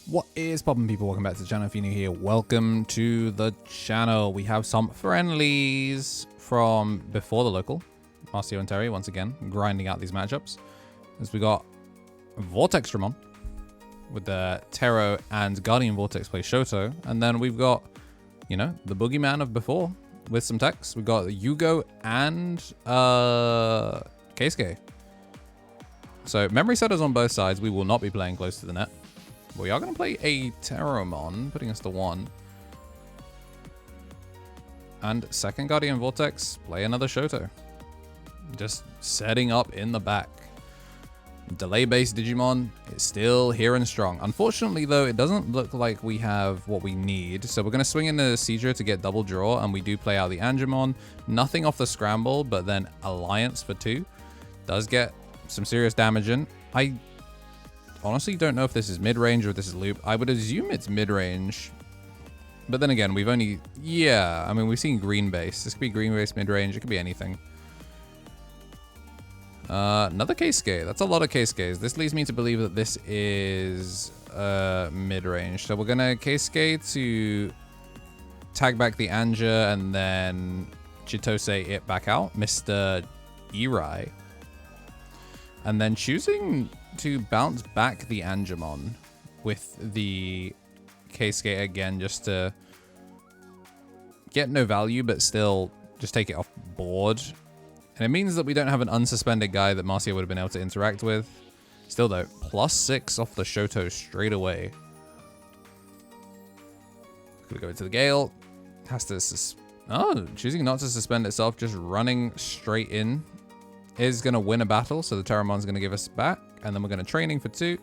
What is poppin', people? Welcome back to the channel. If you're new here, welcome to the channel. We have some friendlies from before the local. Marcio and Terry, once again, grinding out these matchups. As we got Vortexdramon with the Tero and Guardian Vortex play Shoto. And then we've got, you know, the boogeyman of before with some techs. We've got Yugo and Keisuke. So memory setters on both sides. We will not be playing close to the net. We are going to play a terriermon, putting us to 1. And second Guardian Vortex, play another Shoto. Just setting up in the back. Delay-based Digimon is still here and strong. Unfortunately, though, it doesn't look like we have what we need. So we're going to swing in the Seizure to get double draw, and we do play out the Angemon. Nothing off the scramble, but then Alliance for 2. Does get some serious damage in. I honestly don't know if this is mid-range or if this is loop. I would assume it's mid-range. But then again, we've only... Yeah, I mean, we've seen green base. This could be green base mid-range. It could be anything. Another Keisuke. That's a lot of Keisukes. This leads me to believe that this is mid-range. So we're going to Keisuke to tag back the Anja and then Chitose it back out. Mr. Irai. And then choosing to bounce back the Angemon with the Keisuke again, just to get no value, but still just take it off board. And it means that we don't have an unsuspended guy that Marcio would have been able to interact with. Still though, +6 off the Shoto straight away. Gonna go into the Gale. Has to choosing not to suspend itself, just running straight in. Is going to win a battle, so the Terriermon's going to give us back, and then we're going to training for 2.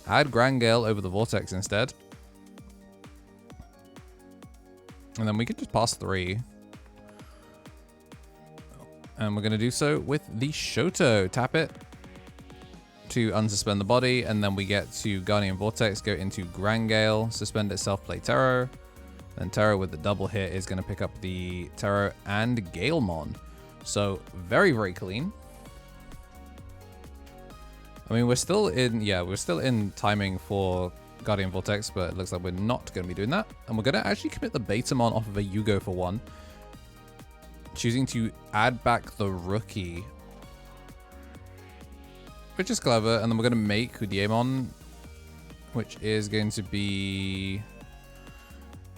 Add Grand Gale over the Vortex instead. And then we could just pass 3. And we're going to do so with the Shoto. Tap it to unsuspend the body, and then we get to Guardian Vortex, go into Grand Gale, suspend itself, play Tero. Then Tero with the double hit is going to pick up the Tero and Galemon. So very, very clean. I mean, we're still in timing for Guardian Vortex, but it looks like we're not going to be doing that. And we're going to actually commit the Betamon off of a Yugo for 1. Choosing to add back the rookie, which is clever. And then we're going to make Hudiemon, which is going to be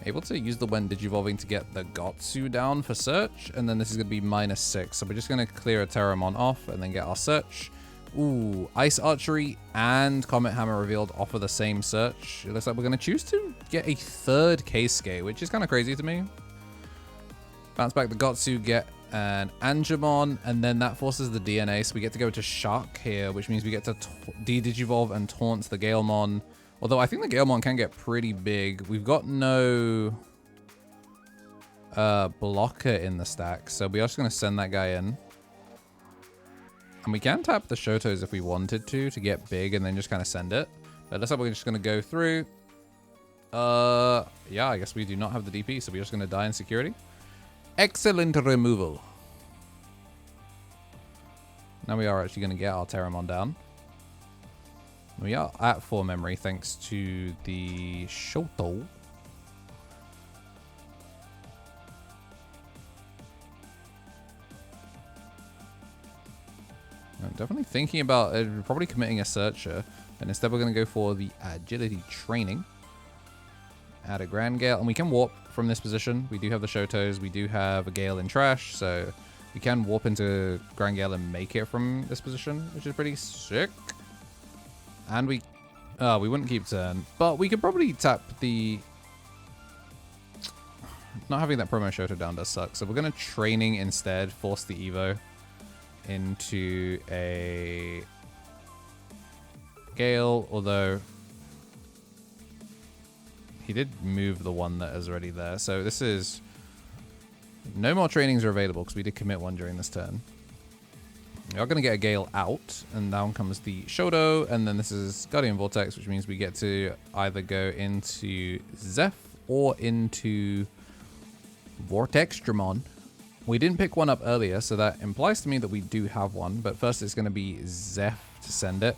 able to use the when digivolving to get the Gotsu down for search. And then this is going to be -6. So we're just going to clear a Terriermon off and then get our search. Ooh, Ice Archery and Comet Hammer revealed off of the same search. It looks like we're going to choose to get a third Keisuke, which is kind of crazy to me. Bounce back the Gotsu, get an Angemon, and then that forces the DNA, so we get to go to Shark here, which means we get to de-digivolve and taunt the Galemon. Although I think the Galemon can get pretty big. We've got no blocker in the stack, so we are just going to send that guy in. And we can tap the Shotos if we wanted to get big and then just kind of send it. But it looks like we're just going to go through. Yeah, I guess we do not have the DP, so we're just going to die in security. Excellent removal. Now we are actually going to get our Terriermon down. We are at 4 memory thanks to the Shoto. I'm definitely thinking about probably committing a Searcher, and instead we're going to go for the Agility Training. Add a Grand Gale, and we can warp from this position. We do have the Shotos, we do have a Gale in trash, so we can warp into Grand Gale and make it from this position, which is pretty sick. And we wouldn't keep turn, but we could probably tap the... Not having that promo Shoto down does suck, so we're going to training instead, force the Evo into a Gale, although he did move the one that is already there. So this is... No more trainings are available because we did commit one during this turn. We are going to get a Gale out, and down comes the Shoto, and then this is Guardian Vortex, which means we get to either go into Zeph or into Vortexdramon. We didn't pick one up earlier, so that implies to me that we do have one, but first it's going to be Zeph to send it.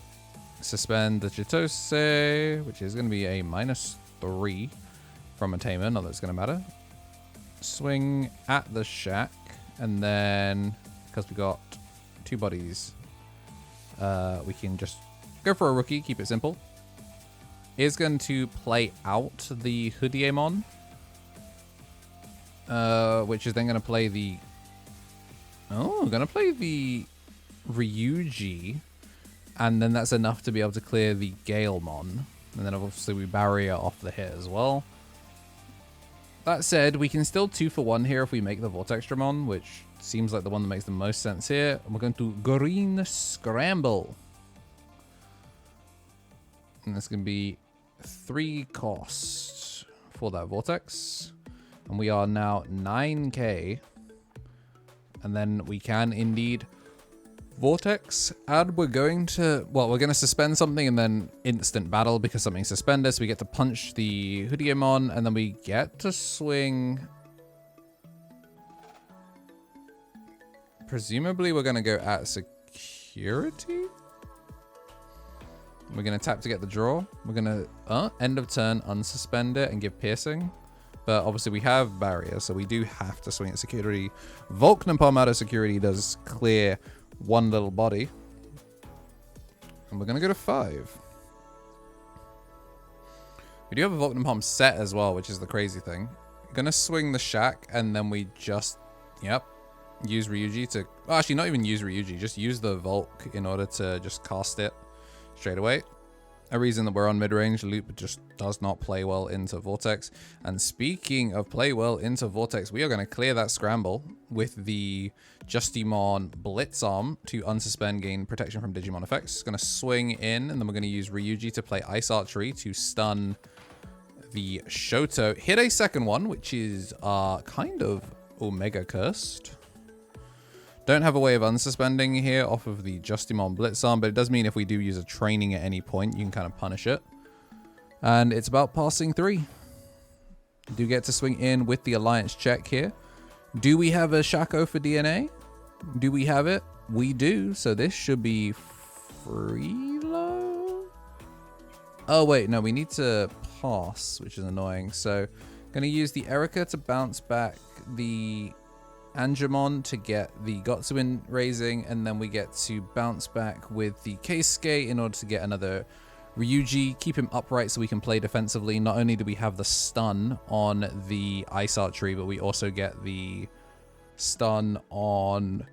suspend the Chitose, which is going to be a -3 from attainment. Not that it's going to matter. Swing at the shack, and then because we got 2 bodies, we can just go for a rookie, keep it simple. Is going to play out the Hudiemon, which is then going to play the... Oh, going to play the Ryuji, and then that's enough to be able to clear the Galemon. And then obviously we barrier off the hit as well. That said, we can still 2 for 1 here if we make the Vortexdramon, which seems like the one that makes the most sense here. And we're going to Green Scramble. And that's going to be 3 costs for that Vortex. And we are now 9k. And then we can indeed Vortex. And we're going to... Well, we're going to suspend something and then instant battle because something's suspended. So we get to punch the Hudiemon. And then we get to swing... Presumably we're going to go at security? We're going to tap to get the draw. We're going to end of turn unsuspend it and give piercing. But obviously we have barrier, so we do have to swing at security. Volknapalm out of security does clear 1 little body. And we're going to go to 5. We do have a Volknapalm set as well, which is the crazy thing. Going to swing the shack, and then we just, use Ryuji to... Well, actually, not even use Ryuji. Just use the Volk in order to just cast it straight away. A reason that we're on mid-range. Loop just does not play well into Vortex. And speaking of play well into Vortex, we are going to clear that scramble with the Justimon Blitzarm to unsuspend, gain protection from Digimon effects. Going to swing in, and then we're going to use Ryuji to play Ice Archery to stun the Shoto. Hit a second one, which is kind of Omega Cursed. Don't have a way of unsuspending here off of the Justimon Blitzarm, but it does mean if we do use a training at any point, you can kind of punish it. And it's about passing 3. Do get to swing in with the Alliance check here. Do we have a Shaco for DNA? Do we have it? We do, so this should be Freelo? Oh wait, no, we need to pass, which is annoying. So, gonna use the Erika to bounce back the Angemon to get the Gotsuin raising, and then we get to bounce back with the Keisuke in order to get another Ryuji, keep him upright so we can play defensively. Not only do we have the stun on the Ice Archery, but we also get the stun on...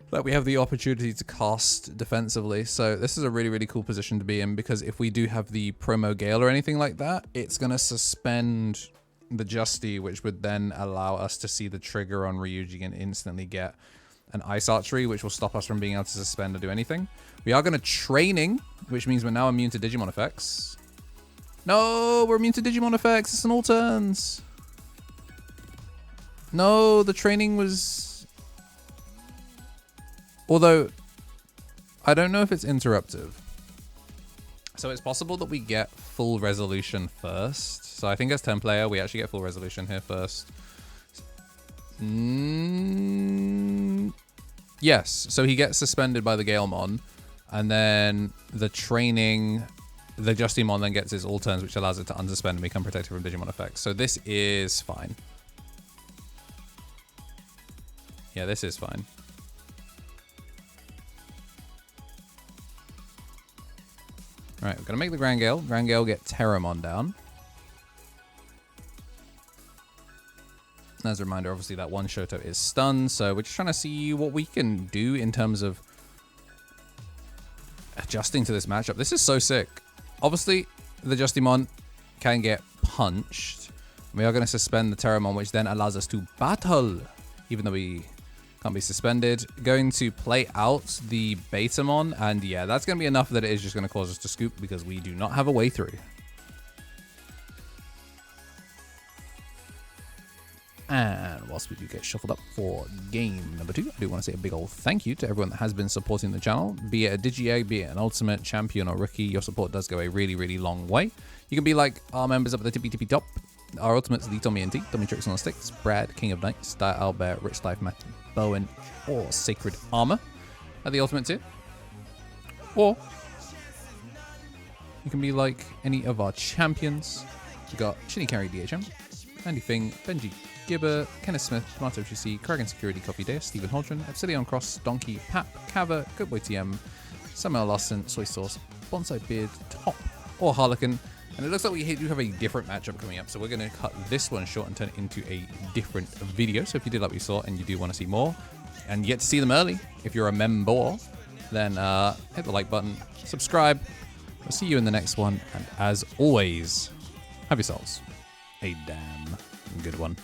Like, we have the opportunity to cast defensively. So this is a really, really cool position to be in, because if we do have the promo Gale or anything like that, it's going to suspend the Justy, which would then allow us to see the trigger on Ryuji and instantly get an Ice Archery, which will stop us from being able to suspend or do anything. We are going to training, which means we're now immune to Digimon effects. No, we're immune to Digimon effects. It's an all turns. No, the training was... Although, I don't know if it's interruptive. So it's possible that we get full resolution first. So I think as 10 player, we actually get full resolution here first. Yes, so he gets suspended by the Galemon, and then the training, the Justimon then gets his all turns, which allows it to unsuspend and become protected from Digimon effects. So this is fine. Yeah, this is fine. Alright, we're going to make the Grand Gale. Grand Gale get terriermon down. As a reminder, obviously that one Shoto is stunned, so we're just trying to see what we can do in terms of adjusting to this matchup. This is so sick. Obviously, the Justimon can get punched. We are going to suspend the terriermon, which then allows us to battle, even though we can't be suspended. Going to play out the Betamon, and yeah, that's going to be enough that it is just going to cause us to scoop because we do not have a way through. And whilst we do get shuffled up for game number 2, I do want to say a big old thank you to everyone that has been supporting the channel. Be it a Digi-Egg, be it an Ultimate, Champion, or Rookie, your support does go a really, really long way. You can be like our members up at the tippy top. Our Ultimates, the Tommy and T, Tommy Tricks on the Sticks, Brad, King of Knights, Star Albert, Rich Life, Matt, Bowen, or Sacred Armour at the Ultimate tier. Or you can be like any of our champions. We got Shinny Carry DHM, Andy Fing, Benji Gibber, Kenneth Smith, Tomato GC, Kragan Security, Coffee Day, Stephen Holdren, Obsidian Cross, Donkey, Pap, Kava, Goodboy TM, Samuel Lawson, Soy Sauce, Bonsai Beard, Top, or Harlequin. And it looks like we do have a different matchup coming up, so we're going to cut this one short and turn it into a different video. So if you did like what you saw and you do want to see more, and you get to see them early, if you're a member, then hit the like button, subscribe. I'll see you in the next one, and as always, have yourselves a damn good one.